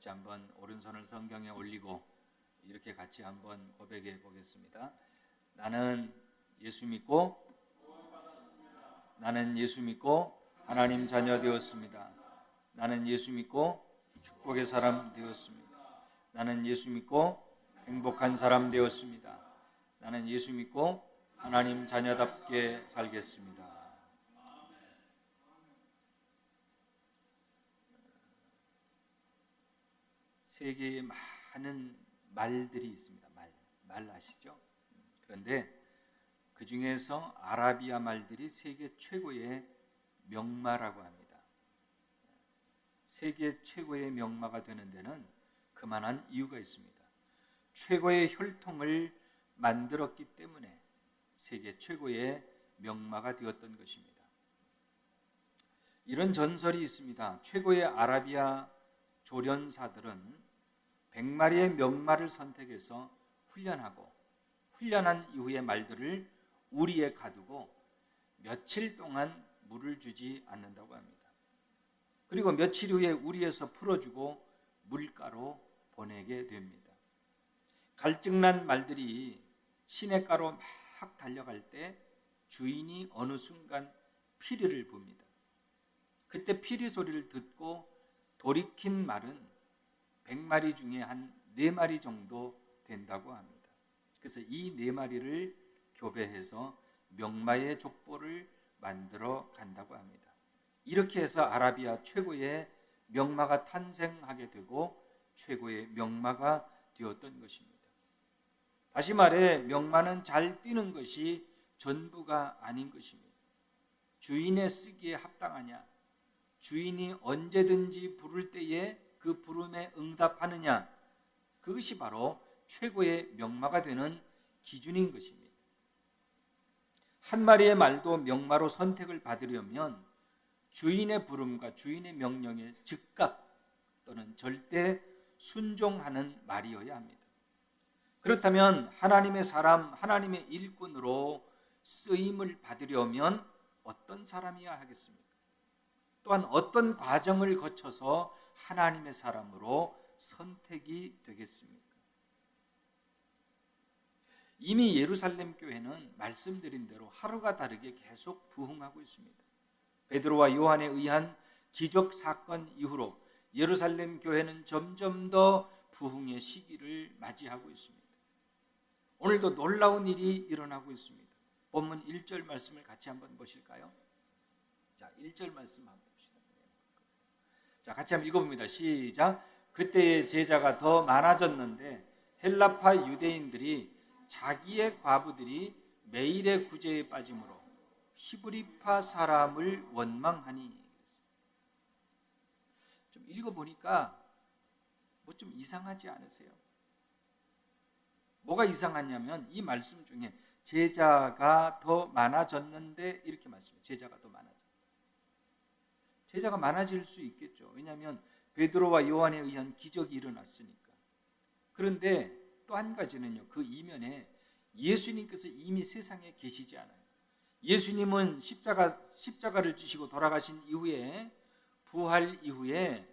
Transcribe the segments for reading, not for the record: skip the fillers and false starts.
같이 한번 오른손을 성경에 올리고 이렇게 같이 한번 고백해 보겠습니다. 나는 예수 믿고 하나님 자녀 되었습니다. 나는 예수 믿고 축복의 사람 되었습니다. 나는 예수 믿고 행복한 사람 되었습니다. 나는 예수 믿고 하나님 자녀답게 살겠습니다. 세계에 많은 말들이 있습니다. 말 아시죠? 그런데 그 중에서 아라비아 말들이 세계 최고의 명마라고 합니다. 세계 최고의 명마가 되는 데는 그만한 이유가 있습니다. 최고의 혈통을 만들었기 때문에 세계 최고의 명마가 되었던 것입니다. 이런 전설이 있습니다. 최고의 아라비아 조련사들은 100마리의 명마를 선택해서 훈련한 이후의 말들을 우리에 가두고 며칠 동안 물을 주지 않는다고 합니다. 그리고 며칠 후에 우리에서 풀어주고 물가로 보내게 됩니다. 갈증난 말들이 시냇가로 막 달려갈 때 주인이 어느 순간 피리를 붑니다. 그때 피리 소리를 듣고 돌이킨 말은 100마리 중에 한 4마리 정도 된다고 합니다. 그래서 이 4마리를 교배해서 명마의 족보를 만들어 간다고 합니다. 이렇게 해서 아라비아 최고의 명마가 탄생하게 되고 최고의 명마가 되었던 것입니다. 다시 말해 명마는 잘 뛰는 것이 전부가 아닌 것입니다. 주인의 쓰기에 합당하냐, 주인이 언제든지 부를 때에 그 부름에 응답하느냐, 그것이 바로 최고의 명마가 되는 기준인 것입니다. 한 마리의 말도 명마로 선택을 받으려면 주인의 부름과 주인의 명령에 즉각 또는 절대 순종하는 말이어야 합니다. 그렇다면 하나님의 사람, 하나님의 일꾼으로 쓰임을 받으려면 어떤 사람이어야 하겠습니까? 또한 어떤 과정을 거쳐서 하나님의 사람으로 선택이 되겠습니까? 이미 예루살렘 교회는 말씀드린 대로 하루가 다르게 계속 부흥하고 있습니다. 베드로와 요한에 의한 기적 사건 이후로 예루살렘 교회는 점점 더 부흥의 시기를 맞이하고 있습니다. 오늘도 놀라운 일이 일어나고 있습니다. 본문 1절 말씀을 같이 한번 보실까요? 자, 1절 말씀 한번 봅시다. 자, 같이 한번 읽어봅니다. 시작. 그때의 제자가 더 많아졌는데 헬라파 유대인들이 자기의 과부들이 매일의 구제에 빠짐으로 히브리파 사람을 원망하니. 좀 읽어보니까 뭐 좀 이상하지 않으세요? 뭐가 이상하냐면 이 말씀 중에 제자가 더 많아졌는데 이렇게 말씀해요. 제자가 더 많아졌다. 제자가 많아질 수 있겠죠. 왜냐하면 베드로와 요한에 의한 기적이 일어났으니까. 그런데 또 한 가지는요, 그 이면에 예수님께서 이미 세상에 계시지 않아요. 예수님은 십자가를 지시고 돌아가신 이후에 부활 이후에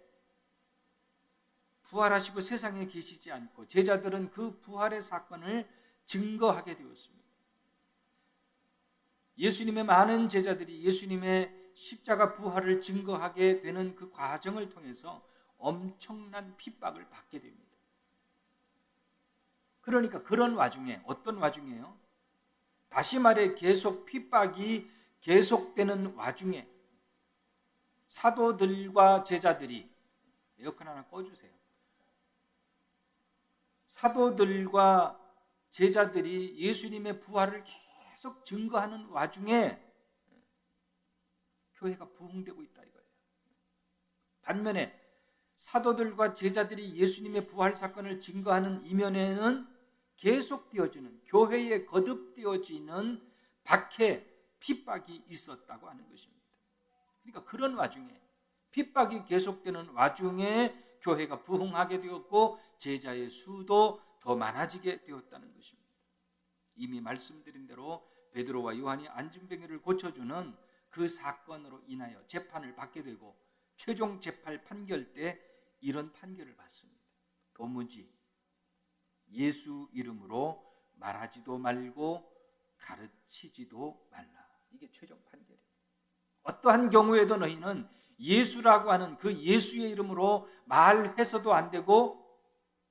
부활하시고 세상에 계시지 않고 제자들은 그 부활의 사건을 증거하게 되었습니다. 예수님의 많은 제자들이 예수님의 십자가 부활을 증거하게 되는 그 과정을 통해서 엄청난 핍박을 받게 됩니다. 그러니까 그런 와중에, 어떤 와중에요? 다시 말해 계속 핍박이 계속되는 와중에 사도들과 제자들이, 에어컨 하나 꺼주세요. 사도들과 제자들이 예수님의 부활을 계속 증거하는 와중에 교회가 부흥되고 있다 이거예요. 반면에 사도들과 제자들이 예수님의 부활 사건을 증거하는 이면에는 계속되어지는, 교회에 거듭되어지는 박해, 핍박이 있었다고 하는 것입니다. 그러니까 그런 와중에, 핍박이 계속되는 와중에 교회가 부흥하게 되었고 제자의 수도 더 많아지게 되었다는 것입니다. 이미 말씀드린 대로 베드로와 요한이 안진뱅이를 고쳐주는 그 사건으로 인하여 재판을 받게 되고 최종 재판 판결 때 이런 판결을 받습니다. 도무지 예수 이름으로 말하지도 말고 가르치지도 말라. 이게 최종 판결이에요. 어떠한 경우에도 너희는 예수라고 하는 그 예수의 이름으로 말해서도 안 되고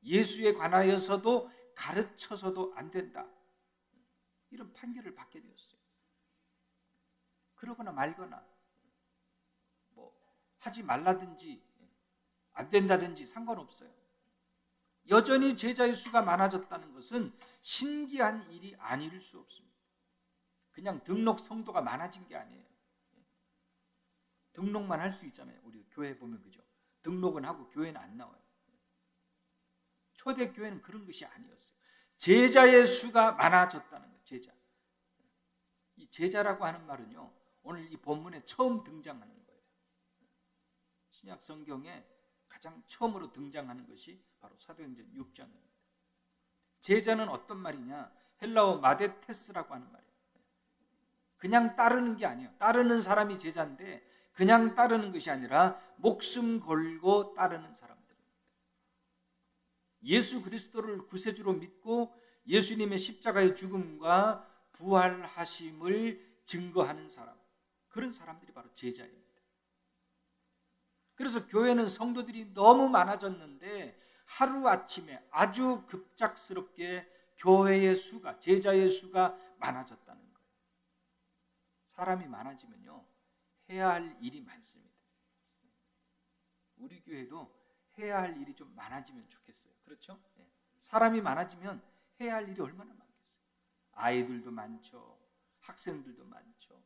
예수에 관하여서도 가르쳐서도 안 된다. 이런 판결을 받게 되었어요. 그러거나 말거나 뭐 하지 말라든지 안 된다든지 상관없어요. 여전히 제자의 수가 많아졌다는 것은 신기한 일이 아닐 수 없습니다. 그냥 등록 성도가 많아진 게 아니에요. 등록만 할 수 있잖아요. 우리 교회 보면 그죠? 등록은 하고 교회는 안 나와요. 초대교회는 그런 것이 아니었어요. 제자의 수가 많아졌다는 거예요. 제자. 이 제자라고 하는 말은요, 오늘 이 본문에 처음 등장하는 거예요. 신약 성경에 가장 처음으로 등장하는 것이 바로 사도행전 6장입니다. 제자는 어떤 말이냐? 헬라어 마데테스라고 하는 말이에요. 그냥 따르는 게 아니에요. 따르는 사람이 제자인데 그냥 따르는 것이 아니라 목숨 걸고 따르는 사람들입니다. 예수 그리스도를 구세주로 믿고 예수님의 십자가의 죽음과 부활하심을 증거하는 사람, 그런 사람들이 바로 제자입니다. 그래서 교회는 성도들이 너무 많아졌는데 하루아침에 아주 급작스럽게 교회의 수가, 제자의 수가 많아졌다는 거예요. 사람이 많아지면요, 해야 할 일이 많습니다. 우리 교회도 해야 할 일이 좀 많아지면 좋겠어요. 그렇죠? 사람이 많아지면 해야 할 일이 얼마나 많겠어요. 아이들도 많죠. 학생들도 많죠.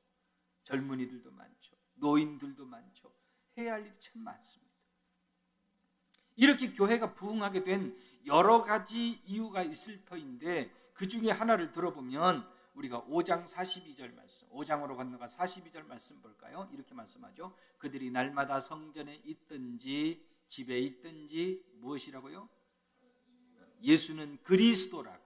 젊은이들도 많죠. 노인들도 많죠. 해야 할 일이 참 많습니다. 이렇게 교회가 부흥하게 된 여러 가지 이유가 있을 터인데 그 중에 하나를 들어보면 우리가 5장 42절 말씀, 5장으로 건너가 42절 말씀 볼까요? 이렇게 말씀하죠. 그들이 날마다 성전에 있든지 집에 있든지 무엇이라고요? 예수는 그리스도라고,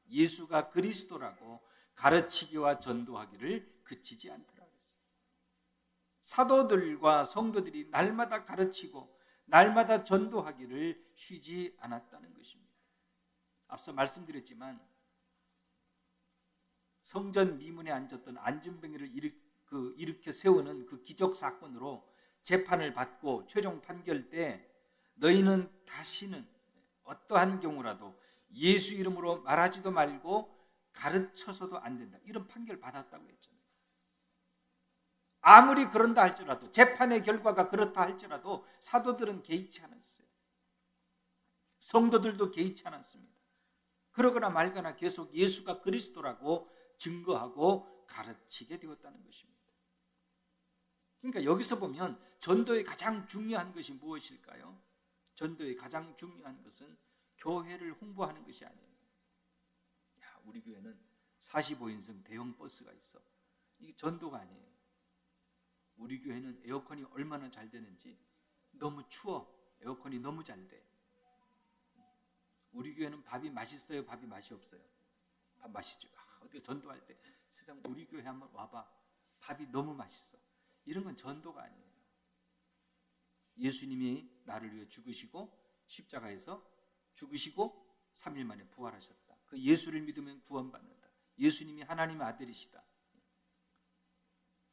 예수가 그리스도라고 가르치기와 전도하기를 그치지 않더라. 사도들과 성도들이 날마다 가르치고 날마다 전도하기를 쉬지 않았다는 것입니다. 앞서 말씀드렸지만 성전 미문에 앉았던 안전뱅이를 일으켜 세우는 그 기적 사건으로 재판을 받고 최종 판결 때 너희는 다시는 어떠한 경우라도 예수 이름으로 말하지도 말고 가르쳐서도 안 된다. 이런 판결 받았다고 했잖아요. 아무리 그런다 할지라도, 재판의 결과가 그렇다 할지라도 사도들은 개의치 않았어요. 성도들도 개의치 않았습니다. 그러거나 말거나 계속 예수가 그리스도라고 증거하고 가르치게 되었다는 것입니다. 그러니까 여기서 보면 전도의 가장 중요한 것이 무엇일까요? 전도의 가장 중요한 것은 교회를 홍보하는 것이 아니에요. 야, 우리 교회는 45인승 대형 버스가 있어. 이게 전도가 아니에요. 우리 교회는 에어컨이 얼마나 잘 되는지, 너무 추워. 에어컨이 너무 잘 돼. 우리 교회는 밥이 맛있어요? 밥이 맛이 없어요? 밥 맛있죠. 어떻게 전도할 때 세상 우리 교회 한번 와봐. 밥이 너무 맛있어. 이런 건 전도가 아니에요. 예수님이 나를 위해 죽으시고 십자가에서 죽으시고 3일 만에 부활하셨다. 그 예수를 믿으면 구원받는다. 예수님이 하나님의 아들이시다.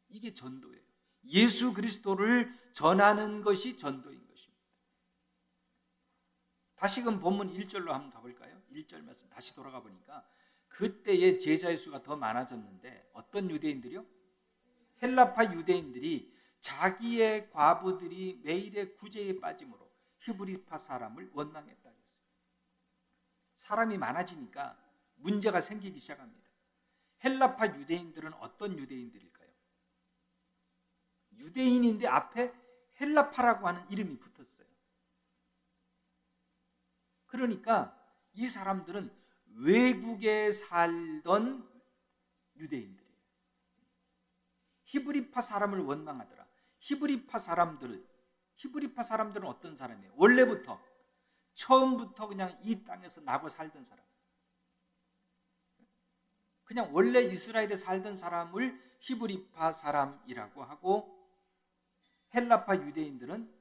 이게 전도예요. 예수 그리스도를 전하는 것이 전도인 것입니다. 다시금 본문 1절로 한번 가볼까요? 1절 말씀 다시 돌아가 보니까 그때의 제자의 수가 더 많아졌는데 어떤 유대인들이요? 헬라파 유대인들이 자기의 과부들이 매일의 구제에 빠짐으로 히브리파 사람을 원망했다 했어요. 사람이 많아지니까 문제가 생기기 시작합니다. 헬라파 유대인들은 어떤 유대인들일까요? 유대인인데 앞에 헬라파라고 하는 이름이 붙었어요. 그러니까 이 사람들은 외국에 살던 유대인들이에요. 히브리파 사람을 원망하더라. 히브리파 사람들은 어떤 사람이에요? 원래부터 처음부터 그냥 이 땅에서 나고 살던 사람, 그냥 원래 이스라엘에 살던 사람을 히브리파 사람이라고 하고 헬라파 유대인들은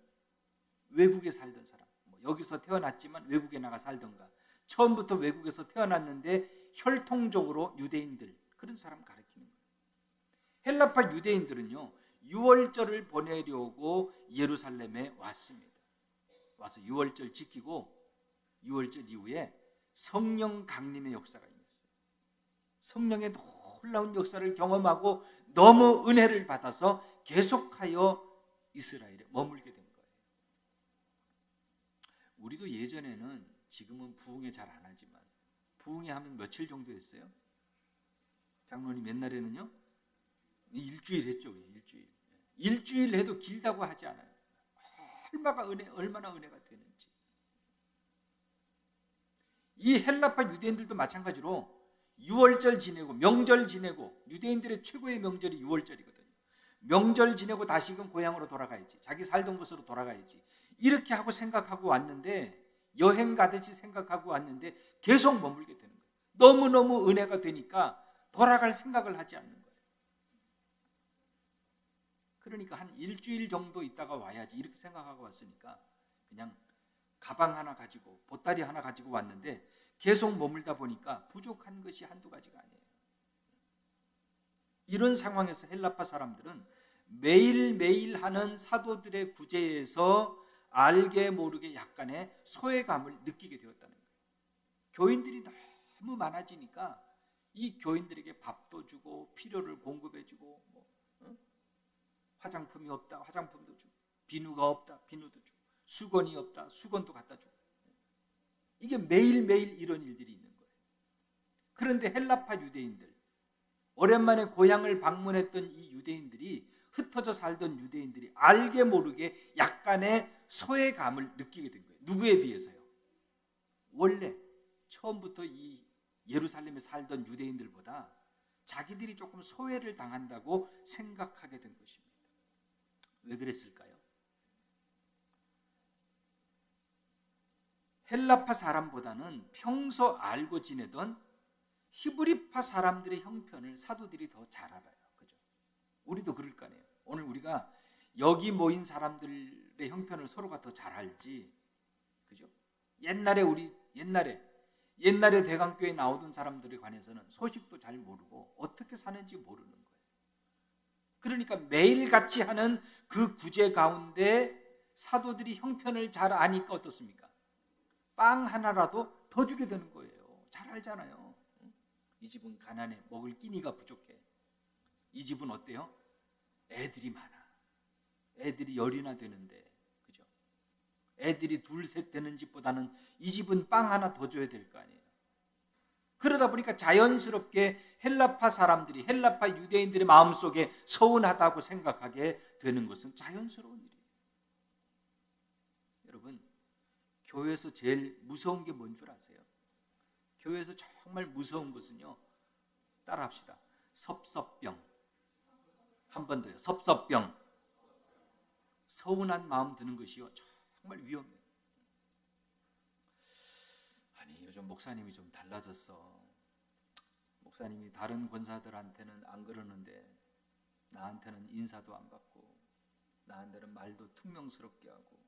외국에 살던 사람, 여기서 태어났지만 외국에 나가 살던가, 처음부터 외국에서 태어났는데 혈통적으로 유대인들, 그런 사람 가르치는 거예요. 헬라파 유대인들은요, 유월절을 보내려고 예루살렘에 왔습니다. 와서 유월절 지키고 유월절 이후에 성령 강림의 역사가 있었어요. 성령의 놀라운 역사를 경험하고 너무 은혜를 받아서 계속하여 이스라엘에 머물게 된 거예요. 우리도 예전에는, 지금은 부흥회 잘 안 하지만 부흥회 하면 며칠 정도 했어요? 장로님 옛날에는요, 일주일 했죠. 일주일 해도 길다고 하지 않아요. 얼마나 은혜가 되는지. 이 헬라파 유대인들도 마찬가지로 유월절 지내고 명절 지내고, 유대인들의 최고의 명절이 유월절이거든요. 명절 지내고 다시금 고향으로 돌아가야지, 자기 살던 곳으로 돌아가야지, 이렇게 하고 생각하고 왔는데, 여행 가듯이 생각하고 왔는데 계속 머물게 되는 거예요. 너무너무 은혜가 되니까 돌아갈 생각을 하지 않는 거예요. 그러니까 한 일주일 정도 있다가 와야지 이렇게 생각하고 왔으니까 그냥 가방 하나 가지고 보따리 하나 가지고 왔는데 계속 머물다 보니까 부족한 것이 한두 가지가 아니에요. 이런 상황에서 헬라파 사람들은 매일매일 하는 사도들의 구제에서 알게 모르게 약간의 소외감을 느끼게 되었다는 거예요. 교인들이 너무 많아지니까 이 교인들에게 밥도 주고 필요를 공급해 주고, 화장품이 없다, 화장품도 주고, 비누가 없다, 비누도 주고, 수건이 없다, 수건도 갖다 주고, 이게 매일매일 이런 일들이 있는 거예요. 그런데 헬라파 유대인들, 오랜만에 고향을 방문했던 이 유대인들이, 흩어져 살던 유대인들이 알게 모르게 약간의 소외감을 느끼게 된 거예요. 누구에 비해서요? 원래 처음부터 이 예루살렘에 살던 유대인들보다 자기들이 조금 소외를 당한다고 생각하게 된 것입니다. 왜 그랬을까요? 헬라파 사람보다는 평소 알고 지내던 히브리파 사람들의 형편을 사도들이 더 잘 알아요. 그죠? 우리도 그럴 거 아니에요. 오늘 우리가 여기 모인 사람들의 형편을 서로가 더 잘 알지. 그죠? 옛날에 대강교회에 나오던 사람들에 관해서는 소식도 잘 모르고 어떻게 사는지 모르는 거예요. 그러니까 매일같이 하는 그 구제 가운데 사도들이 형편을 잘 아니까 어떻습니까? 빵 하나라도 더 주게 되는 거예요. 잘 알잖아요. 이 집은 가난해, 먹을 끼니가 부족해. 이 집은 어때요? 애들이 많아. 애들이 열이나 되는데, 그죠? 애들이 둘, 셋 되는 집보다는 이 집은 빵 하나 더 줘야 될 거 아니에요. 그러다 보니까 자연스럽게 헬라파 유대인들의 마음속에 서운하다고 생각하게 되는 것은 자연스러운 일이에요. 여러분, 교회에서 제일 무서운 게 뭔 줄 아세요? 교회에서 정말 무서운 것은요, 따라합시다. 섭섭병. 한 번 더요. 섭섭병. 서운한 마음 드는 것이요, 정말 위험해요. 아니, 요즘 목사님이 좀 달라졌어. 목사님이 다른 권사들한테는 안 그러는데 나한테는 인사도 안 받고 나한테는 말도 퉁명스럽게 하고,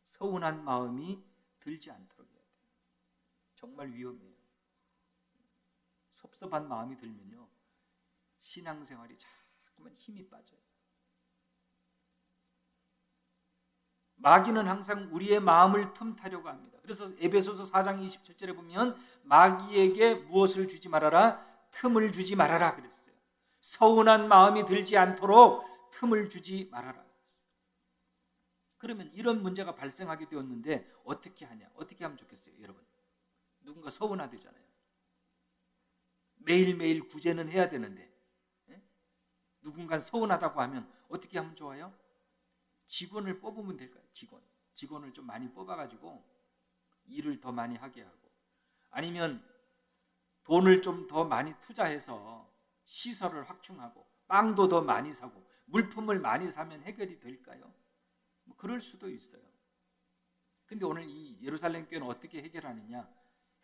서운한 마음이 들지 않도록 해야 돼요. 정말 위험해요. 섭섭한 마음이 들면요, 신앙생활이 자꾸만 힘이 빠져요. 마귀는 항상 우리의 마음을 틈타려고 합니다. 그래서 에베소서 4장 27절에 보면 마귀에게 무엇을 주지 말아라? 틈을 주지 말아라 그랬어요. 서운한 마음이 들지 않도록 틈을 주지 말아라. 그러면 이런 문제가 발생하게 되었는데 어떻게 하냐? 어떻게 하면 좋겠어요, 여러분? 누군가 서운하대잖아요. 매일매일 구제는 해야 되는데, 누군가 서운하다고 하면 어떻게 하면 좋아요? 직원을 뽑으면 될까요? 직원을 좀 많이 뽑아가지고 일을 더 많이 하게 하고, 아니면 돈을 좀 더 많이 투자해서 시설을 확충하고 빵도 더 많이 사고 물품을 많이 사면 해결이 될까요? 뭐 그럴 수도 있어요. 근데 오늘 이 예루살렘 교회는 어떻게 해결하느냐?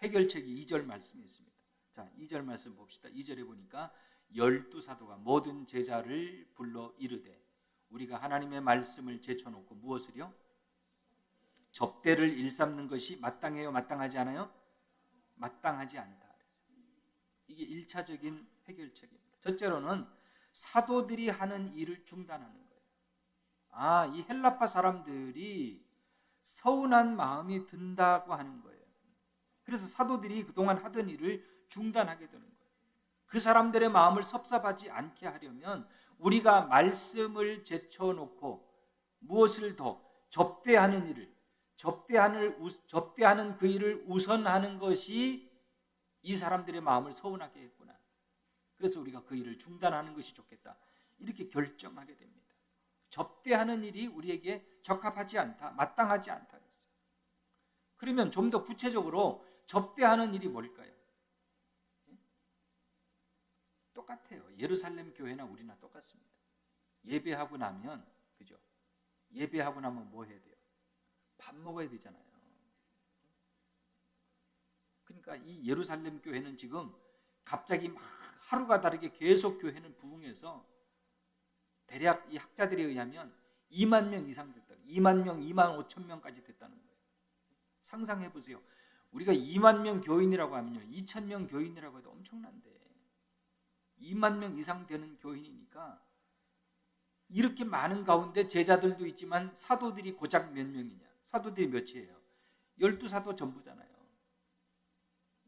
해결책이 2절 말씀이 있습니다. 자, 2절 말씀 봅시다. 2절에 보니까 12사도가 모든 제자를 불러 이르되, 우리가 하나님의 말씀을 제쳐놓고 무엇을요? 접대를 일삼는 것이 마땅해요? 마땅하지 않아요? 마땅하지 않다. 이게 1차적인 해결책입니다. 첫째로는 사도들이 하는 일을 중단하는 거예요. 이 헬라파 사람들이 서운한 마음이 든다고 하는 거예요. 그래서 사도들이 그동안 하던 일을 중단하게 되는 거예요. 그 사람들의 마음을 섭섭하지 않게 하려면 우리가 말씀을 제쳐놓고 무엇을 더 접대하는 일을 접대하는 그 일을 우선하는 것이 이 사람들의 마음을 서운하게 했구나. 그래서 우리가 그 일을 중단하는 것이 좋겠다. 이렇게 결정하게 됩니다. 접대하는 일이 우리에게 적합하지 않다, 마땅하지 않다. 그러면 좀 더 구체적으로 접대하는 일이 뭘까요? 똑같아요. 예루살렘 교회나 우리나 똑같습니다. 예배하고 나면, 그죠? 예배하고 나면 뭐 해야 돼요? 밥 먹어야 되잖아요. 그러니까 이 예루살렘 교회는 지금 갑자기 막 하루가 다르게 계속 교회는 부흥해서 대략 이 학자들에 의하면 2만 명 이상 됐다. 2만 명, 2만 5천 명까지 됐다는 거예요. 상상해 보세요. 우리가 2만 명 교인이라고 하면요, 2천 명 교인이라고 해도 엄청난데 2만 명 이상 되는 교인이니까 이렇게 많은 가운데 제자들도 있지만 사도들이 고작 몇 명이냐? 사도들이 몇이에요? 12사도 전부잖아요.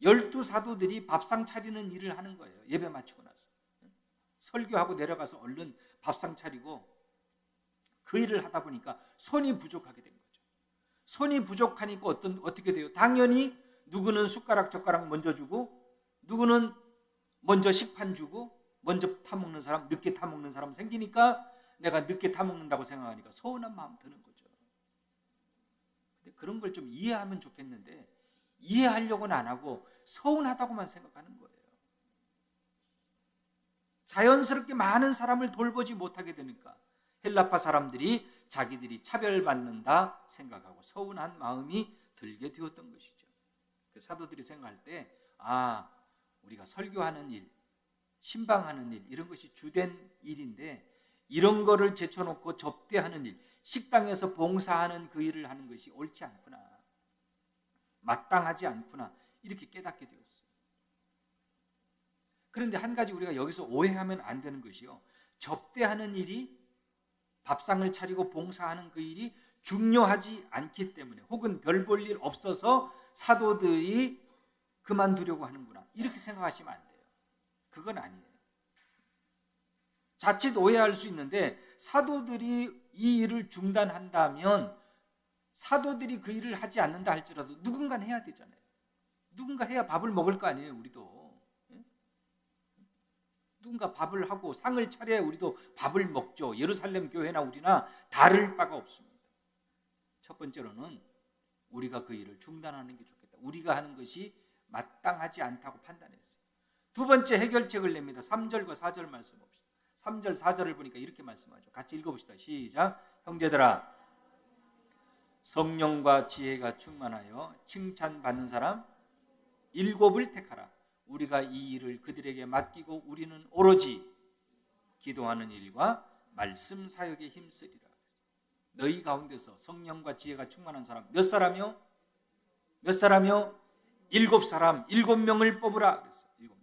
12사도들이 밥상 차리는 일을 하는 거예요. 예배 마치고 나서 설교하고 내려가서 얼른 밥상 차리고 그 일을 하다 보니까 손이 부족하게 된 거죠. 손이 부족하니까 어떻게 돼요? 당연히 누구는 숟가락 젓가락 먼저 주고, 누구는 먼저 식판 주고, 먼저 타먹는 사람, 늦게 타먹는 사람 생기니까 내가 늦게 타먹는다고 생각하니까 서운한 마음 드는 거죠. 근데 그런 걸 좀 이해하면 좋겠는데 이해하려고는 안 하고 서운하다고만 생각하는 거예요. 자연스럽게 많은 사람을 돌보지 못하게 되니까 헬라파 사람들이 자기들이 차별받는다 생각하고 서운한 마음이 들게 되었던 것이죠. 그 사도들이 생각할 때 우리가 설교하는 일, 신방하는 일, 이런 것이 주된 일인데 이런 거를 제쳐놓고 접대하는 일, 식당에서 봉사하는 그 일을 하는 것이 옳지 않구나, 마땅하지 않구나, 이렇게 깨닫게 되었어요. 그런데 한 가지 우리가 여기서 오해하면 안 되는 것이요, 접대하는 일이, 밥상을 차리고 봉사하는 그 일이 중요하지 않기 때문에, 혹은 별 볼 일 없어서 사도들이 그만두려고 하는구나, 이렇게 생각하시면 안 돼요. 그건 아니에요. 자칫 오해할 수 있는데 사도들이 이 일을 중단한다면 사도들이 그 일을 하지 않는다 할지라도 누군가는 해야 되잖아요. 누군가 해야 밥을 먹을 거 아니에요, 우리도. 누군가 밥을 하고 상을 차려야 우리도 밥을 먹죠. 예루살렘 교회나 우리나 다를 바가 없습니다. 첫 번째로는 우리가 그 일을 중단하는 게 좋겠다. 우리가 하는 것이 마땅하지 않다고 판단했어요. 두 번째 해결책을 냅니다. 3절과 4절 말씀 봅시다. 3절 4절을 보니까 이렇게 말씀하죠. 같이 읽어봅시다. 시작. 형제들아, 성령과 지혜가 충만하여 칭찬받는 사람 7을 택하라. 우리가 이 일을 그들에게 맡기고 우리는 오로지 기도하는 일과 말씀 사역에 힘쓰리라. 너희 가운데서 성령과 지혜가 충만한 사람 몇 사람이요? 몇 사람이요? 7사람, 7명을 뽑으라 그랬어요. 7명.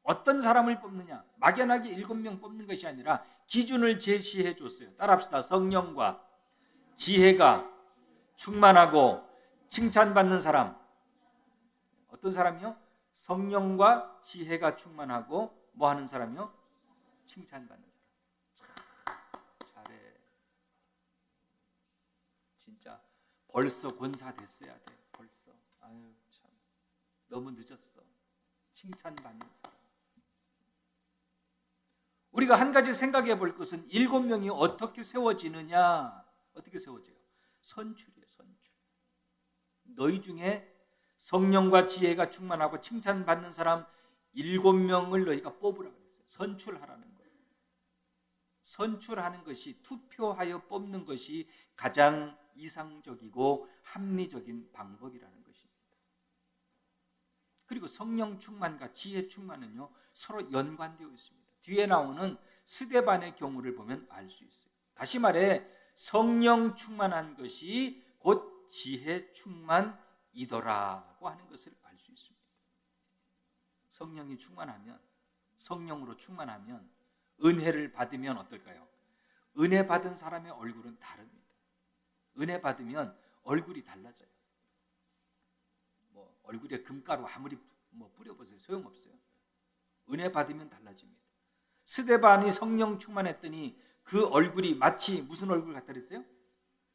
어떤 사람을 뽑느냐? 막연하게 7명 뽑는 것이 아니라 기준을 제시해 줬어요. 따라합시다. 성령과 지혜가 충만하고 칭찬받는 사람. 어떤 사람이요? 성령과 지혜가 충만하고 뭐 하는 사람이요? 칭찬받는 사람. 잘해. 진짜 벌써 권사 됐어야 돼. 벌써. 아유 참. 너무 늦었어. 칭찬받는 사람. 우리가 한 가지 생각해 볼 것은 7명이 어떻게 세워지느냐? 어떻게 세워져요? 선출이에요. 선출. 너희 중에 성령과 지혜가 충만하고 칭찬받는 사람 7명을 너희가 뽑으라고 했어요. 선출하라는 거예요. 선출하는 것이, 투표하여 뽑는 것이 가장 이상적이고 합리적인 방법이라는 것입니다. 그리고 성령 충만과 지혜 충만은요, 서로 연관되어 있습니다. 뒤에 나오는 스데반의 경우를 보면 알 수 있어요. 다시 말해 성령 충만한 것이 곧 지혜 충만이더라고 하는 것을 알 수 있습니다. 성령이 충만하면, 성령으로 충만하면, 은혜를 받으면 어떨까요? 은혜 받은 사람의 얼굴은 다릅니다. 은혜 받으면 얼굴이 달라져요. 얼굴에 금가루 아무리 뿌려보세요. 소용없어요. 은혜 받으면 달라집니다. 스데반이 성령 충만했더니 그 얼굴이 마치 무슨 얼굴 같다 그랬어요?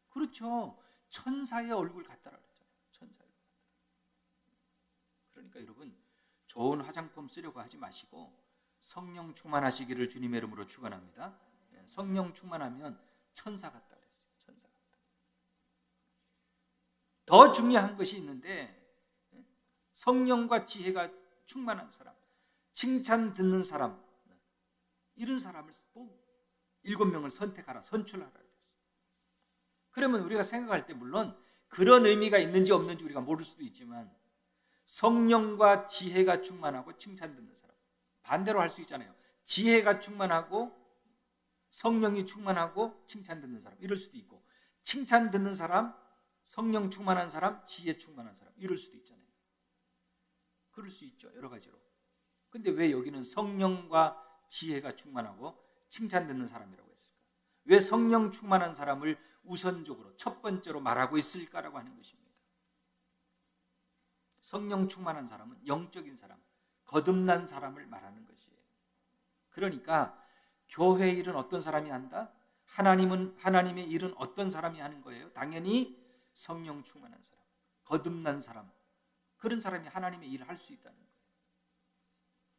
그렇죠. 천사의 얼굴 같다라 그랬잖아요. 천사의 얼굴. 그러니까 여러분, 좋은 화장품 쓰려고 하지 마시고 성령 충만하시기를 주님의 이름으로 축원합니다. 성령 충만하면 천사 같다 그랬어요. 천사 같다. 더 중요한 것이 있는데, 성령과 지혜가 충만한 사람, 칭찬 듣는 사람, 이런 사람을 7명을 선택하라, 선출하라 그랬어요. 그러면 우리가 생각할 때 물론 그런 의미가 있는지 없는지 우리가 모를 수도 있지만, 성령과 지혜가 충만하고 칭찬 듣는 사람, 반대로 할 수 있잖아요. 지혜가 충만하고 성령이 충만하고 칭찬 듣는 사람, 이럴 수도 있고, 칭찬 듣는 사람, 성령 충만한 사람, 지혜 충만한 사람, 이럴 수도 있잖아요. 그럴 수 있죠. 여러 가지로. 근데 왜 여기는 성령과 지혜가 충만하고 칭찬 듣는 사람이라고 했을까? 왜 성령 충만한 사람을 우선적으로 첫 번째로 말하고 있을까라고 하는 것입니다. 성령 충만한 사람은 영적인 사람, 거듭난 사람을 말하는 것이에요. 그러니까 교회 일은 어떤 사람이 한다? 하나님의 일은 어떤 사람이 하는 거예요? 당연히 성령 충만한 사람, 거듭난 사람, 그런 사람이 하나님의 일을 할 수 있다는 거예요.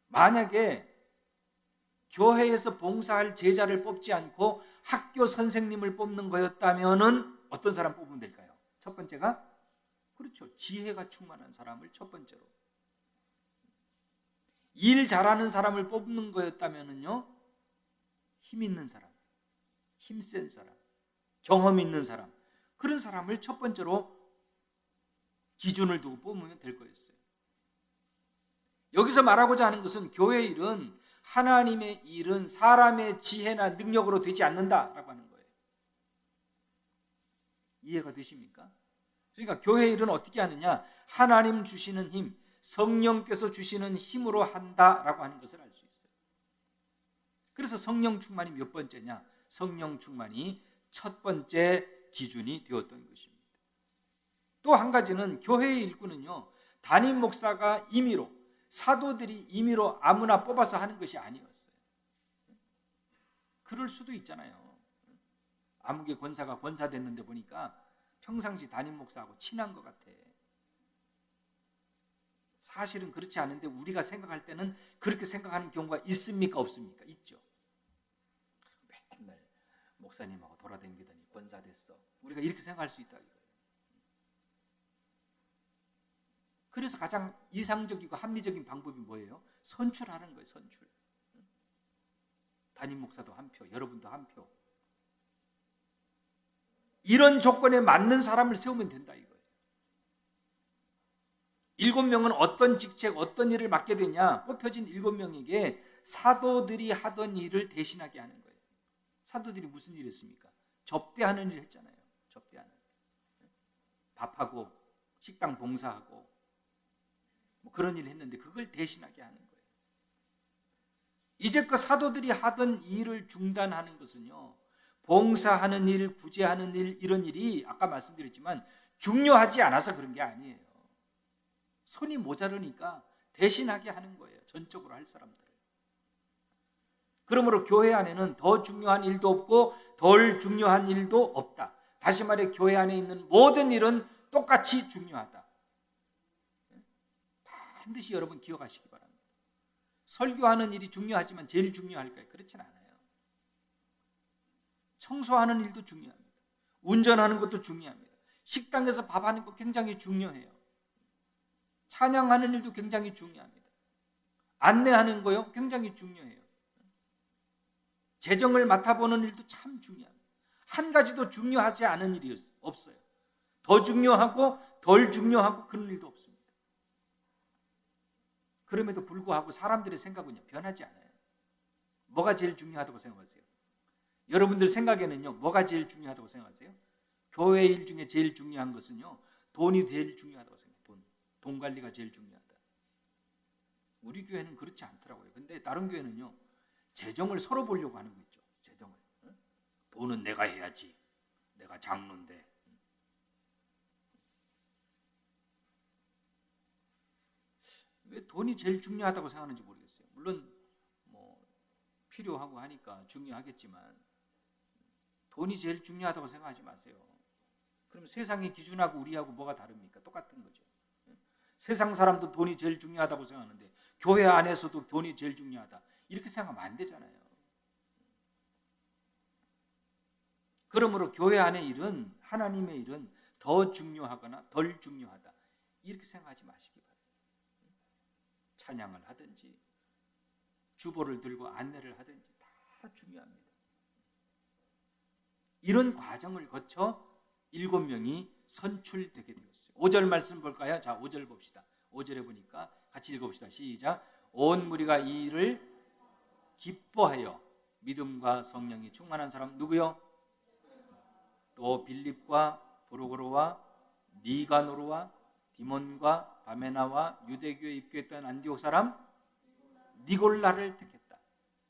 만약에 교회에서 봉사할 제자를 뽑지 않고 학교 선생님을 뽑는 거였다면은 어떤 사람 뽑으면 될까요? 첫 번째가, 그렇죠, 지혜가 충만한 사람을 첫 번째로. 일 잘하는 사람을 뽑는 거였다면은요, 힘 있는 사람, 힘센 사람, 경험 있는 사람, 그런 사람을 첫 번째로 기준을 두고 뽑으면 될 거였어요. 여기서 말하고자 하는 것은 교회 일은, 하나님의 일은 사람의 지혜나 능력으로 되지 않는다라고 하는 거예요. 이해가 되십니까? 그러니까 교회 일은 어떻게 하느냐? 하나님 주시는 힘, 성령께서 주시는 힘으로 한다라고 하는 것을 알 수 있어요. 그래서 성령 충만이 몇 번째냐? 성령 충만이 첫 번째 기준이 되었던 것입니다. 또 한 가지는, 교회의 일꾼은요, 담임 목사가 임의로, 사도들이 임의로 아무나 뽑아서 하는 것이 아니었어요. 그럴 수도 있잖아요. 아무개 권사가 권사 됐는데 보니까 평상시 담임 목사하고 친한 것 같아. 사실은 그렇지 않은데 우리가 생각할 때는 그렇게 생각하는 경우가 있습니까? 없습니까? 있죠. 맨날 목사님하고 돌아다니더니 권사 됐어. 우리가 이렇게 생각할 수 있다. 그래서 가장 이상적이고 합리적인 방법이 뭐예요? 선출하는 거예요. 선출. 담임 목사도 한 표, 여러분도 한 표. 이런 조건에 맞는 사람을 세우면 된다 이거예요. 7명은 어떤 직책, 어떤 일을 맡게 되냐? 뽑혀진 7명에게 사도들이 하던 일을 대신하게 하는 거예요. 사도들이 무슨 일을 했습니까? 접대하는 일을 했잖아요. 접대하는 일. 밥하고 식당 봉사하고 그런 일을 했는데 그걸 대신하게 하는 거예요. 이제껏 사도들이 하던 일을 중단하는 것은요, 봉사하는 일, 구제하는 일, 이런 일이 아까 말씀드렸지만 중요하지 않아서 그런 게 아니에요. 손이 모자르니까 대신하게 하는 거예요. 전적으로 할 사람들을. 그러므로 교회 안에는 더 중요한 일도 없고 덜 중요한 일도 없다. 다시 말해 교회 안에 있는 모든 일은 똑같이 중요하다. 반드시 여러분 기억하시기 바랍니다. 설교하는 일이 중요하지만 제일 중요할까요? 그렇진 않아요. 청소하는 일도 중요합니다. 운전하는 것도 중요합니다. 식당에서 밥하는 거 굉장히 중요해요. 찬양하는 일도 굉장히 중요합니다. 안내하는 거요 굉장히 중요해요. 재정을 맡아보는 일도 참 중요합니다. 한 가지도 중요하지 않은 일이 없어요. 더 중요하고 덜 중요하고 그런 일도 없습니다. 그럼에도 불구하고 사람들의 생각은요 변하지 않아요. 뭐가 제일 중요하다고 생각하세요? 여러분들 생각에는요, 뭐가 제일 중요하다고 생각하세요? 교회 일 중에 제일 중요한 것은요, 돈이 제일 중요하다고 생각해요. 돈 관리가 제일 중요하다. 우리 교회는 그렇지 않더라고요. 근데 다른 교회는요, 재정을 서로 보려고 하는 거 있죠. 재정을. 돈은 내가 해야지. 내가 장로인데. 왜 돈이 제일 중요하다고 생각하는지 모르겠어요. 물론 뭐 필요하고 하니까 중요하겠지만 돈이 제일 중요하다고 생각하지 마세요. 그럼 세상의 기준하고 우리하고 뭐가 다릅니까? 똑같은 거죠. 세상 사람도 돈이 제일 중요하다고 생각하는데 교회 안에서도 돈이 제일 중요하다. 이렇게 생각하면 안 되잖아요. 그러므로 교회 안의 일은, 하나님의 일은 더 중요하거나 덜 중요하다. 이렇게 생각하지 마시기 바랍니다. 찬양을 하든지 주보를 들고 안내를 하든지 다 중요합니다. 이런 과정을 거쳐 7명이 선출되게 되었어요. 5절 말씀 볼까요? 자, 5절 봅시다. 5절에 보니까 같이 읽어봅시다. 시작. 온 무리가 이 일을 기뻐하여 믿음과 성령이 충만한 사람 누구요? 또 빌립과 브로고로와 니가노르와 디몬과 바메나와 유대교에 입교했던 안디옥 사람 니골라를 택했다.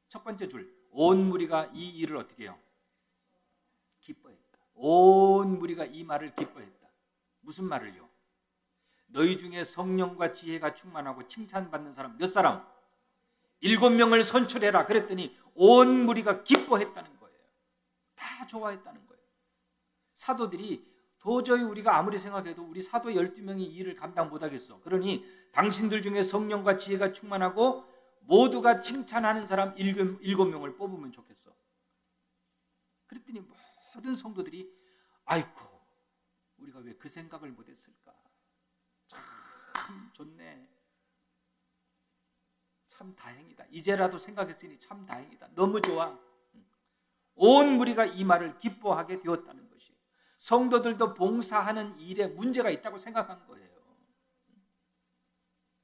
첫 번째 줄, 온 무리가 이 일을 어떻게 해요? 기뻐했다. 온 무리가 이 말을 기뻐했다. 무슨 말을요? 너희 중에 성령과 지혜가 충만하고 칭찬받는 사람 몇 사람? 7명을 선출해라. 그랬더니 온 무리가 기뻐했다는 거예요. 다 좋아했다는 거예요. 사도들이 도저히 우리가 아무리 생각해도 우리 사도 12명이 이 일을 감당 못하겠어. 그러니 당신들 중에 성령과 지혜가 충만하고 모두가 칭찬하는 사람 7명을 뽑으면 좋겠어. 그랬더니 모든 성도들이 아이고 우리가 왜 그 생각을 못했을까. 참 좋네. 참 다행이다. 이제라도 생각했으니 참 다행이다. 너무 좋아. 온 무리가 이 말을 기뻐하게 되었다는 것이, 성도들도 봉사하는 일에 문제가 있다고 생각한 거예요.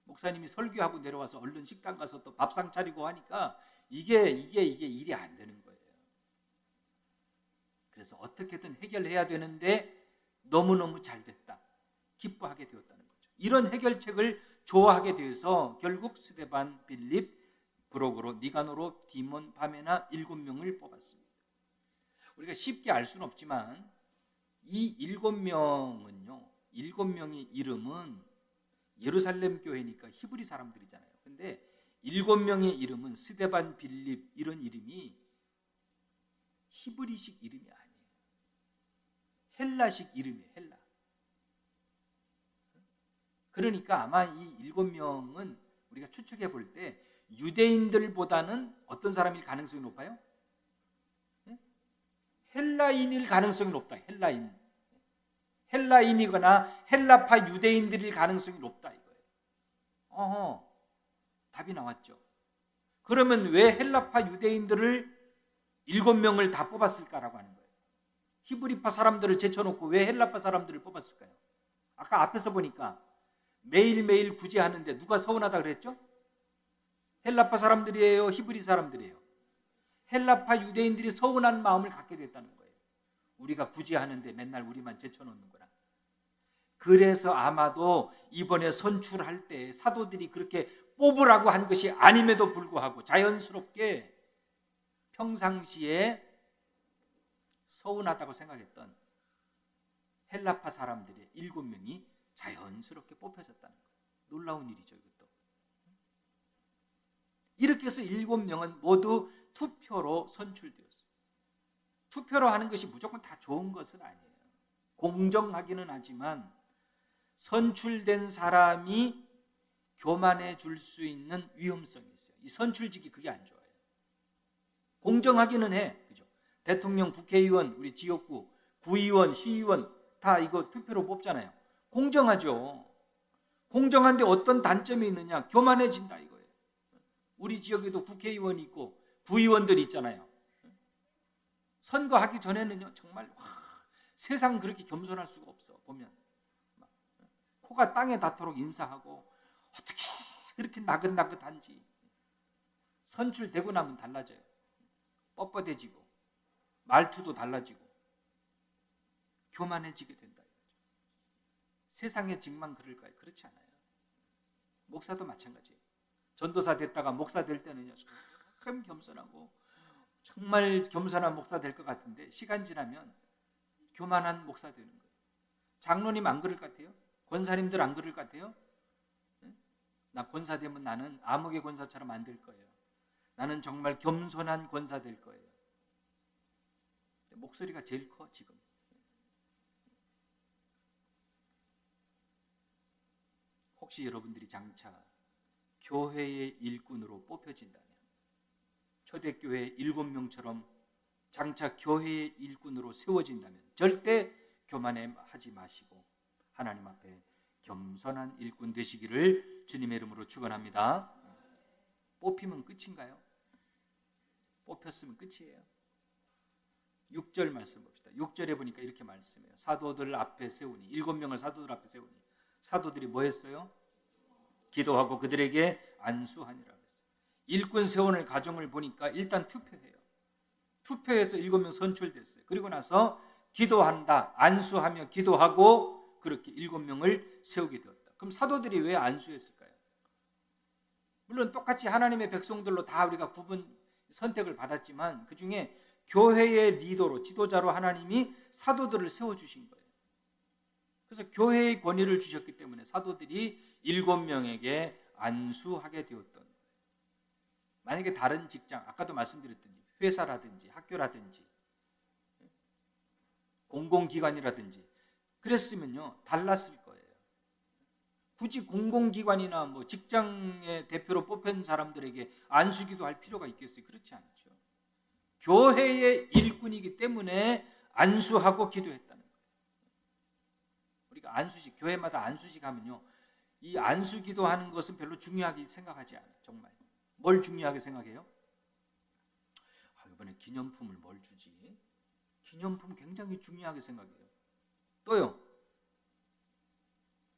목사님이 설교하고 내려와서 얼른 식당 가서 또 밥상 차리고 하니까 이게 일이 안 되는 거예요. 그래서 어떻게든 해결해야 되는데 너무너무 잘 됐다. 기뻐하게 되었다는 거죠. 이런 해결책을 좋아하게 되어서 결국 스데반, 빌립, 브로고로, 니가노로, 디몬, 바메나 7명을 뽑았습니다. 우리가 쉽게 알 수는 없지만 이 7명은요, 7명의 이름은 예루살렘 교회니까 히브리 사람들이잖아요. 근데 7명의 이름은 스데반, 빌립 이런 이름이 히브리식 이름이 아니에요. 헬라식 이름이에요. 헬라. 그러니까 아마 이 7명은 우리가 추측해 볼 때 유대인들보다는 어떤 사람일 가능성이 높아요? 헬라인일 가능성이 높다. 헬라인이거나 헬라파 유대인들일 가능성이 높다 이거예요. 답이 나왔죠. 그러면 왜 헬라파 유대인들을 7명을 다 뽑았을까라고 하는 거예요. 히브리파 사람들을 제쳐놓고 왜 헬라파 사람들을 뽑았을까요? 아까 앞에서 보니까 매일매일 구제하는데 누가 서운하다 그랬죠? 헬라파 사람들이에요? 히브리 사람들이에요? 헬라파 유대인들이 서운한 마음을 갖게 됐다는 거예요. 우리가 구제하는데 맨날 우리만 제쳐놓는구나. 그래서 아마도 이번에 선출할 때 사도들이 그렇게 뽑으라고 한 것이 아님에도 불구하고 자연스럽게 평상시에 서운하다고 생각했던 헬라파 사람들의 7명이 자연스럽게 뽑혀졌다는 거예요. 놀라운 일이죠, 이것도. 이렇게 해서 7명은 모두 투표로 선출되었어요. 투표로 하는 것이 무조건 다 좋은 것은 아니에요. 공정하기는 하지만 선출된 사람이 교만해 줄 수 있는 위험성이 있어요. 이 선출직이 그게 안 좋아요. 공정하기는 해. 그죠? 대통령, 국회의원, 우리 지역구, 구의원, 시의원 다 이거 투표로 뽑잖아요. 공정하죠. 공정한데 어떤 단점이 있느냐? 교만해진다 이거예요. 우리 지역에도 국회의원이 있고 구의원들이 있잖아요. 선거하기 전에는요 정말 세상 그렇게 겸손할 수가 없어. 보면 코가 땅에 닿도록 인사하고 어떻게 그렇게 나긋나긋한지. 선출되고 나면 달라져요. 뻣뻣해지고 말투도 달라지고 교만해지게 된다. 세상의 직만 그럴까요? 그렇지 않아요. 목사도 마찬가지예요. 전도사 됐다가 목사 될 때는요, 참 겸손하고 정말 겸손한 목사 될 것 같은데 시간 지나면 교만한 목사 되는 거예요. 장로님 안 그럴 것 같아요? 권사님들 안 그럴 것 같아요? 나 권사 되면 나는 암흑의 권사처럼 안 될 거예요. 나는 정말 겸손한 권사 될 거예요. 목소리가 제일 커 지금. 혹시 여러분들이 장차 교회의 일꾼으로 뽑혀진다면, 초대교회 7명처럼 장차 교회의 일꾼으로 세워진다면 절대 교만하지 마시고 하나님 앞에 겸손한 일꾼 되시기를 주님의 이름으로 축원합니다. 뽑히면 끝인가요? 뽑혔으면 끝이에요. 6절 말씀 봅시다. 6절에 보니까 이렇게 말씀해요. 사도들 앞에 세우니, 7명을 사도들 앞에 세우니, 사도들이 뭐 했어요? 기도하고 그들에게 안수하니라 그랬어요. 일꾼 세우는 과정을 보니까 일단 투표해요. 투표해서 7명 선출됐어요. 그리고 나서 기도한다, 안수하며 기도하고 그렇게 7명을 세우게 되었다. 그럼 사도들이 왜 안수했을까요? 물론 똑같이 하나님의 백성들로 다 우리가 선택을 받았지만 그 중에 교회의 리더로, 지도자로 하나님이 사도들을 세워주신 거예요. 그래서 교회의 권위를 주셨기 때문에 사도들이 7명에게 안수하게 되었던 거예요. 만약에 다른 직장, 아까도 말씀드렸듯이 회사라든지 학교라든지 공공기관이라든지 그랬으면요 달랐을 거예요. 굳이 공공기관이나 뭐 직장의 대표로 뽑힌 사람들에게 안수기도 할 필요가 있겠어요? 그렇지 않죠. 교회의 일꾼이기 때문에 안수하고 기도했다는 거예요. 우리가 안수식, 교회마다 안수식 하면요, 이 안수기도 하는 것은 별로 중요하게 생각하지 않아요. 정말. 뭘 중요하게 생각해요? 이번에 기념품을 뭘 주지? 기념품 굉장히 중요하게 생각해요. 또요,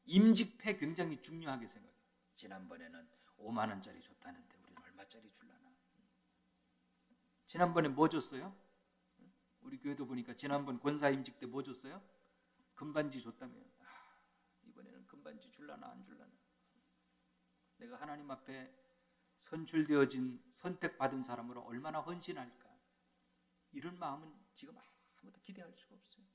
임직패 굉장히 중요하게 생각해요. 지난번에는 5만 원짜리 줬다는데 우리는 얼마짜리 줄라나? 지난번에 뭐 줬어요? 우리 교회도 보니까 지난번 권사 임직 때 뭐 줬어요? 금반지 줬다며. 이번에는 금반지 줄라나 안 줄라나? 내가 하나님 앞에 선출되어진 선택받은 사람으로 얼마나 헌신할까? 이런 마음은 지금 아무도 기대할 수가 없어요.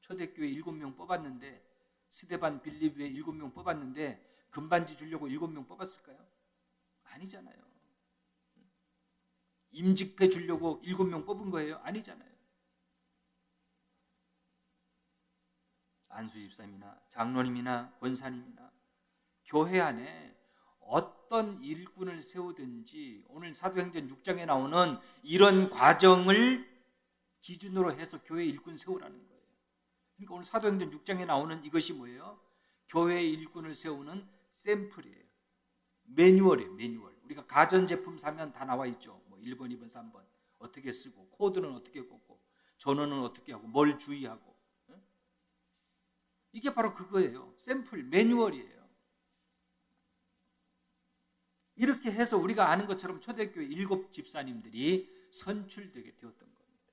초대교회 7명 뽑았는데, 스데반 빌립에 7명 뽑았는데 금반지 주려고 7명 뽑았을까요? 아니잖아요. 임직패 주려고 7명 뽑은 거예요? 아니잖아요. 안수집사님이나 장로님이나 권사님이나 교회 안에 어떤 일꾼을 세우든지 오늘 사도행전 6장에 나오는 이런 과정을 기준으로 해서 교회 일꾼 세우라는 거예요. 그러니까 오늘 사도행전 6장에 나오는 이것이 뭐예요? 교회 일꾼을 세우는 샘플이에요. 매뉴얼이에요. 매뉴얼. 우리가 가전제품 사면 다 나와 있죠. 뭐 1번, 2번, 3번 어떻게 쓰고, 코드는 어떻게 꽂고, 전원은 어떻게 하고, 뭘 주의하고. 이게 바로 그거예요. 샘플, 매뉴얼이에요. 이렇게 해서 우리가 아는 것처럼 초대교회 7 집사님들이 선출되게 되었던 겁니다.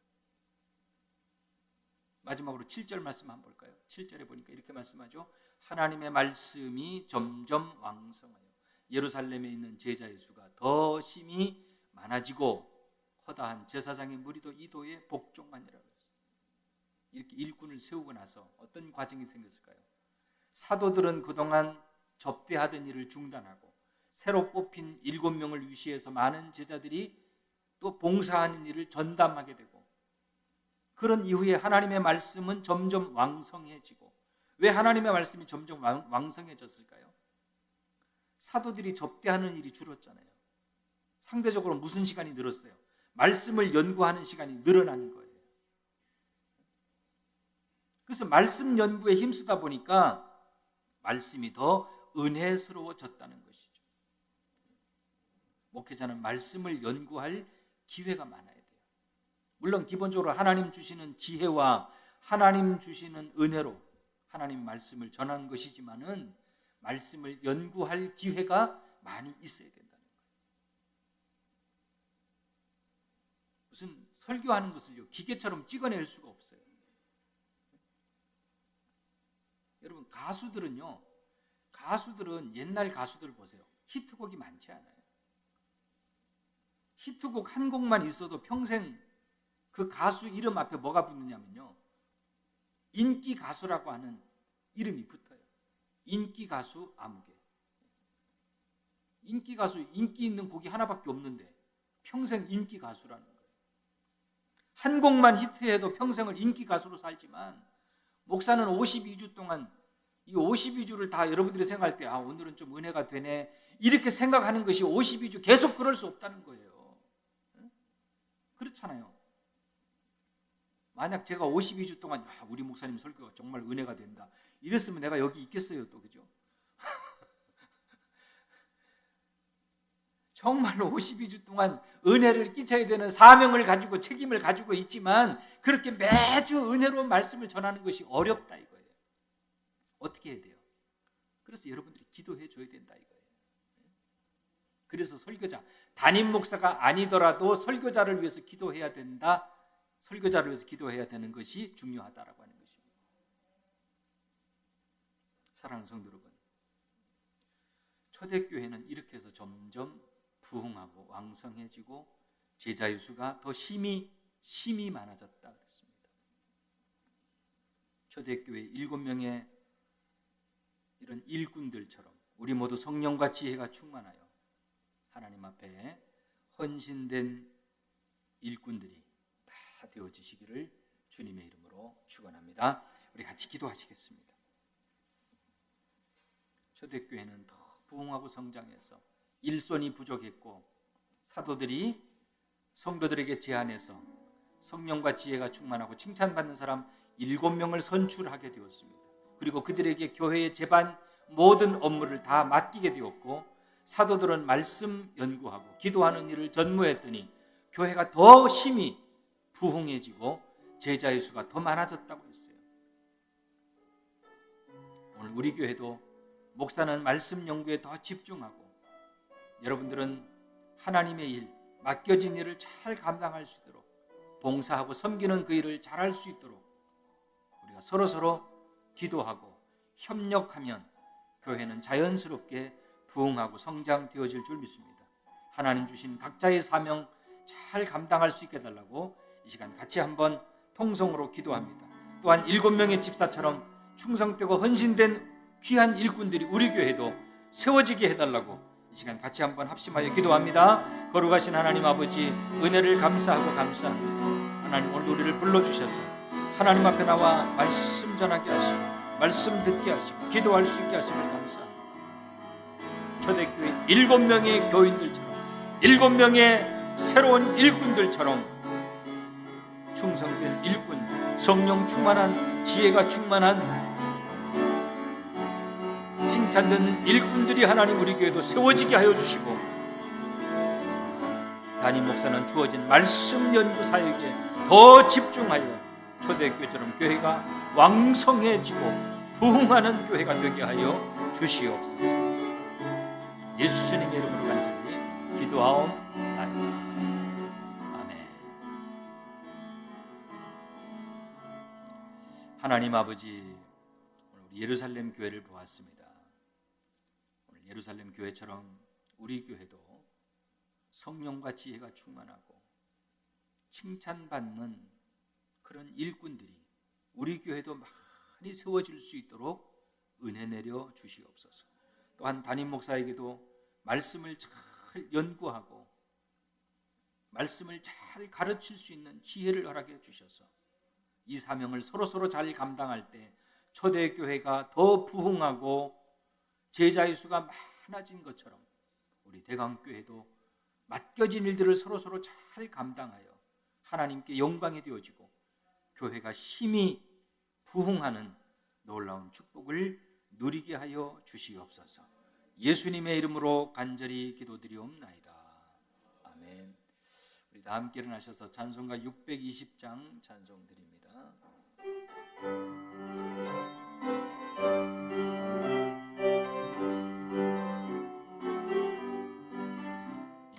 마지막으로 7절 말씀 한번 볼까요? 7절에 보니까 이렇게 말씀하죠. 하나님의 말씀이 점점 왕성하여 예루살렘에 있는 제자의 수가 더 심히 많아지고 허다한 제사장의 무리도 이 도에 복종하니라 그랬어요. 이렇게 일꾼을 세우고 나서 어떤 과정이 생겼을까요? 사도들은 그동안 접대하던 일을 중단하고 새로 뽑힌 7명을 위시해서 많은 제자들이 또 봉사하는 일을 전담하게 되고, 그런 이후에 하나님의 말씀은 점점 왕성해지고. 왜 하나님의 말씀이 점점 왕성해졌을까요? 사도들이 접대하는 일이 줄었잖아요. 상대적으로 무슨 시간이 늘었어요? 말씀을 연구하는 시간이 늘어난 거예요. 그래서 말씀 연구에 힘쓰다 보니까 말씀이 더 은혜스러워졌다는 것이죠. 목회자는 말씀을 연구할 기회가 많아야 돼요. 물론 기본적으로 하나님 주시는 지혜와 하나님 주시는 은혜로 하나님 말씀을 전하는 것이지만은 말씀을 연구할 기회가 많이 있어야 된다는 거예요. 무슨 설교하는 것을요 기계처럼 찍어낼 수가 없어요. 여러분 가수들은 옛날 가수들 보세요. 히트곡이 많지 않아요. 히트곡 한 곡만 있어도 평생 그 가수 이름 앞에 뭐가 붙느냐면요, 인기 가수라고 하는 이름이 붙어요. 인기 가수 아무개. 인기 가수, 인기 있는 곡이 하나밖에 없는데 평생 인기 가수라는 거예요. 한 곡만 히트해도 평생을 인기 가수로 살지만, 목사는 52주 동안 이 52주를 다 여러분들이 생각할 때 오늘은 좀 은혜가 되네 이렇게 생각하는 것이 52주 계속 그럴 수 없다는 거예요. 그렇잖아요. 만약 제가 52주 동안 우리 목사님 설교가 정말 은혜가 된다 이랬으면 내가 여기 있겠어요 또, 그죠? 정말로 52주 동안 은혜를 끼쳐야 되는 사명을 가지고 책임을 가지고 있지만 그렇게 매주 은혜로운 말씀을 전하는 것이 어렵다 이거예요. 어떻게 해야 돼요? 그래서 여러분들이 기도해 줘야 된다 이거예요. 그래서 설교자, 담임 목사가 아니더라도 설교자를 위해서 기도해야 된다. 설교자를 위해서 기도해야 되는 것이 중요하다라고 하는 것입니다. 사랑하는 성도 여러분, 초대교회는 이렇게 해서 점점 부흥하고 왕성해지고 제자의 수가 더 심히 많아졌다 그랬습니다. 초대교회 7명의 이런 일꾼들처럼 우리 모두 성령과 지혜가 충만하여 하나님 앞에 헌신된 일꾼들이 다 되어지시기를 주님의 이름으로 축원합니다. 우리 같이 기도하시겠습니다. 초대교회는 더 부흥하고 성장해서 일손이 부족했고 사도들이 성도들에게 제안해서 성령과 지혜가 충만하고 칭찬받는 사람 7명을 선출하게 되었습니다. 그리고 그들에게 교회의 제반 모든 업무를 다 맡기게 되었고, 사도들은 말씀 연구하고 기도하는 일을 전무했더니 교회가 더 심히 부흥해지고 제자의 수가 더 많아졌다고 했어요. 오늘 우리 교회도 목사는 말씀 연구에 더 집중하고 여러분들은 하나님의 일, 맡겨진 일을 잘 감당할 수 있도록 봉사하고 섬기는 그 일을 잘할 수 있도록 우리가 서로 기도하고 협력하면 교회는 자연스럽게 부흥하고 성장되어질 줄 믿습니다. 하나님 주신 각자의 사명 잘 감당할 수 있게 해달라고 이 시간 같이 한번 통성으로 기도합니다. 또한 7명의 집사처럼 충성되고 헌신된 귀한 일꾼들이 우리 교회도 세워지게 해달라고 이 시간 같이 한번 합심하여 기도합니다. 거룩하신 하나님 아버지, 은혜를 감사합니다. 하나님 오늘 우리를 불러주셔서 하나님 앞에 나와 말씀 전하게 하시고 말씀 듣게 하시고 기도할 수 있게 하심을 감사합니다. 초대교회 7명의 교인들처럼 7명의 새로운 일꾼들처럼 충성된 일꾼, 성령 충만한, 지혜가 충만한, 칭찬되는 일꾼들이 하나님 우리 교회도 세워지게 하여 주시고, 담임 목사는 주어진 말씀 연구 사역에 더 집중하여 초대교회처럼 교회가 왕성해지고 부흥하는 교회가 되게 하여 주시옵소서. 예수님의 이름으로 간절히 기도하옵나이다. 아멘. 하나님 아버지, 오늘 우리 예루살렘 교회를 보았습니다. 오늘 예루살렘 교회처럼 우리 교회도 성령과 지혜가 충만하고 칭찬받는 그런 일꾼들이 우리 교회도 많이 세워질 수 있도록 은혜 내려 주시옵소서. 또한 담임 목사에게도 말씀을 잘 연구하고 말씀을 잘 가르칠 수 있는 지혜를 허락해 주셔서 이 사명을 서로 잘 감당할 때 초대교회가 더 부흥하고 제자의 수가 많아진 것처럼 우리 대강교회도 맡겨진 일들을 서로 잘 감당하여 하나님께 영광이 되어지고 교회가 힘이 부흥하는 놀라운 축복을 누리게 하여 주시옵소서. 예수님의 이름으로 간절히 기도드리옵나이다. 아멘. 우리 다 함께 일어나셔서 찬송가 620장 찬송 드립니다.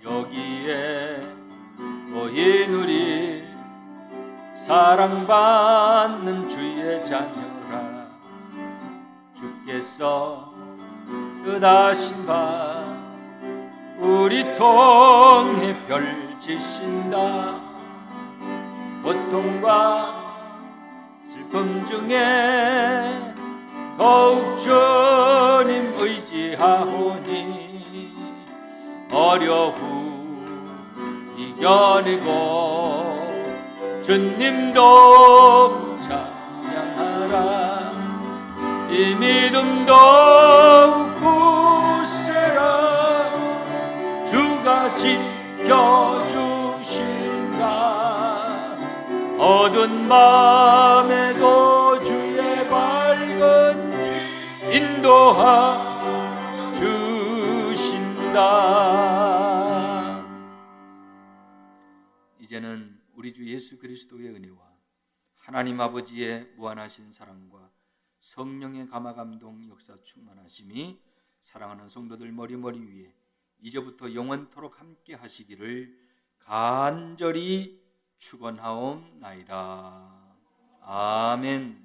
여기에 모인 우리 사랑받는 주의 자녀라. 주께서 뜻하신 바 우리 통해 펼치신다. 고통과 슬픔 중에 더욱 주님 의지하오니 어려움 이겨내고 주님도 찬양하라. 이 믿음 더욱 굳세라. 주가 지켜주신다. 어두운 밤에도 주의 밝은 인도하 주신다. 이제는 우리 주 예수 그리스도의 은혜와 하나님 아버지의 무한하신 사랑과 성령의 감화 감동 역사 충만하심이 사랑하는 성도들 머리머리 위에 이제부터 영원토록 함께 하시기를 간절히 축원하옵나이다. 아멘.